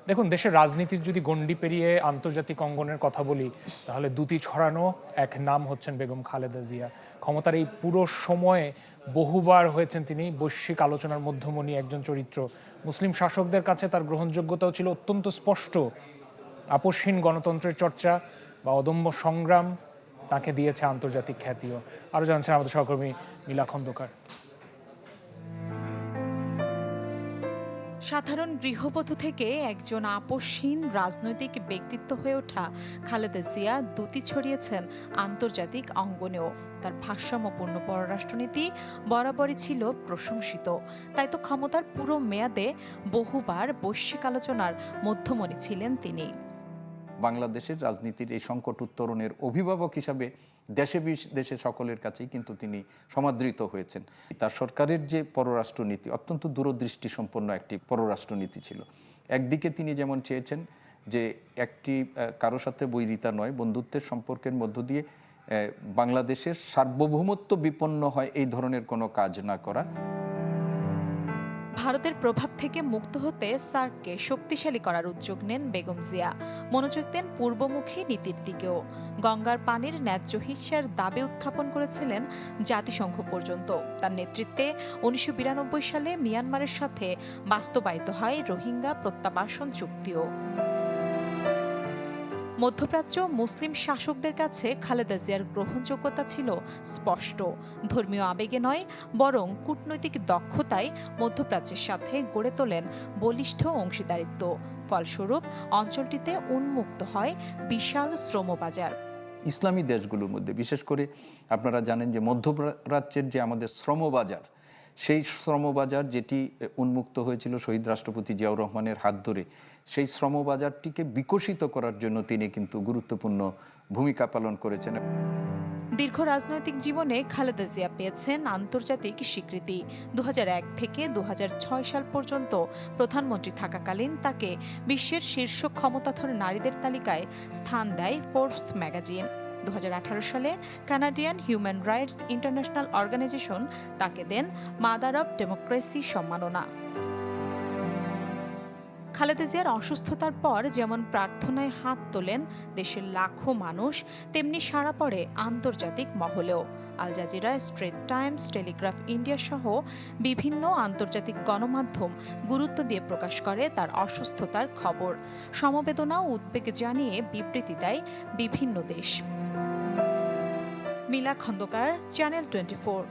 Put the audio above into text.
দেখুন, দেশের রাজনীতির যদি গণ্ডি পেরিয়ে আন্তর্জাতিক অঙ্গনের কথা বলি, তাহলে দুটি ছড়ানো এক নাম হচ্ছেন বেগম খালেদা জিয়া। ক্ষমতার এই পুরো সময়ে বহুবার হয়েছেন তিনি বৈশ্বিক আলোচনার মধ্যমণি একজন চরিত্র। মুসলিম শাসকদের কাছে তার গ্রহণযোগ্যতাও ছিল অত্যন্ত স্পষ্ট। আপোষহীন গণতন্ত্রের চর্চা বা অদম্য সংগ্রাম তাকে দিয়েছে আন্তর্জাতিক খ্যাতিও। আরও জানছেন আমাদের সহকর্মী মিলা খন্দকার। সাধারণ গৃহবধূ থেকে একজন আপোষহীন রাজনৈতিক ব্যক্তিত্ব হয়ে ওঠা খালেদা জিয়া দ্যুতি ছড়িয়েছেন আন্তর্জাতিক অঙ্গনেও। তার ভারসাম্যপূর্ণ পররাষ্ট্রনীতি বরাবরই ছিল প্রশংসিত। তাই তো ক্ষমতার পুরো মেয়াদে বহুবার বৈশ্বিক আলোচনার মধ্যমণি ছিলেন তিনি। বাংলাদেশের রাজনীতির এই সংকট উত্তরণের অভিভাবক হিসাবে দেশে বিদেশে সকলের কাছেই কিন্তু তিনি সমাদৃত হয়েছেন। তার সরকারের যে পররাষ্ট্রনীতি অত্যন্ত দূরদৃষ্টি সম্পন্ন একটি পররাষ্ট্রনীতি ছিল। একদিকে তিনি যেমন চেয়েছেন যে একটি কারো সাথে বৈরিতা নয়, বন্ধুত্বের সম্পর্কের মধ্য দিয়ে বাংলাদেশের সার্বভৌমত্ব বিপন্ন হয় এই ধরনের কোনো কাজ না করা। ভারতের প্রভাব থেকে মুক্ত হতে সার্ককে শক্তিশালী করার উদ্যোগ নেন বেগম জিয়া। মনোযোগ দেন পূর্বমুখী নীতির দিকেও। গঙ্গার পানির ন্যায্য হিস্যার দাবি উত্থাপন করেছিলেন জাতিসংঘ পর্যন্ত। তার নেতৃত্বে ১৯৯২ সালে মিয়ানমারের সাথে বাস্তবায়িত হয় রোহিঙ্গা প্রত্যাবাসন চুক্তিও। মধ্যপ্রাচ্য মুসলিম শাসকদের কাছে খালেদা জিয়ার গ্রহণযোগ্যতা ছিল স্পষ্ট। ধর্মীয় আবেগে নয়, বরং কূটনৈতিক দক্ষতায় মধ্যপ্রাচ্যের সাথে গড়ে তোলেন বলিষ্ঠ অংশীদারিত্ব। ফলস্বরূপ অঞ্চলটিতে উন্মুক্ত হয় বিশাল শ্রমবাজার। ইসলামী দেশগুলোর মধ্যে বিশেষ করে আপনারা জানেন যে মধ্যপ্রাচ্যের যে আমাদের শ্রমবাজার, সেই শ্রমবাজার যেটি উন্মুক্ত হয়েছিল শহীদ রাষ্ট্রপতি জিয়াউর রহমানের হাত ধরে, সেই শ্রমবাজারটিকে বিকশিত করার জন্য তিনি কিন্তু গুরুত্বপূর্ণ ভূমিকা পালন করেছেন। দীর্ঘ রাজনৈতিক জীবনে খালেদা জিয়া পেয়েছেন আন্তর্জাতিক স্বীকৃতি। ২০০১ থেকে ২০০৬ সাল পর্যন্ত প্রধানমন্ত্রী থাকাকালীন তাকে বিশ্বের শীর্ষ ক্ষমতাধর নারীদের তালিকায় স্থান দেয় ফোর্বস ম্যাগাজিন। ২০১৮ সালে Canadian human rights international organisation তাকে দেন মাদার অব ডেমোক্রেসি সম্মাননা। খালেদা জিয়ার অসুস্থতার পর যেমন প্রার্থনায় হাত তোলেন দেশের লাখো মানুষ, তেমনি সাড়া পড়ে আন্তর্জাতিক মহলেও। Al Jazeera, Straits Times, Telegraph India সহ বিভিন্ন আন্তর্জাতিক গণমাধ্যম গুরুত্ব দিয়ে প্রকাশ করে তার অসুস্থতার খবর। সমবেদনা ও উদ্বেগ জানিয়ে বিবৃতি দেয় বিভিন্ন দেশ। মিলা খন্দকার, চ্যানেল 24।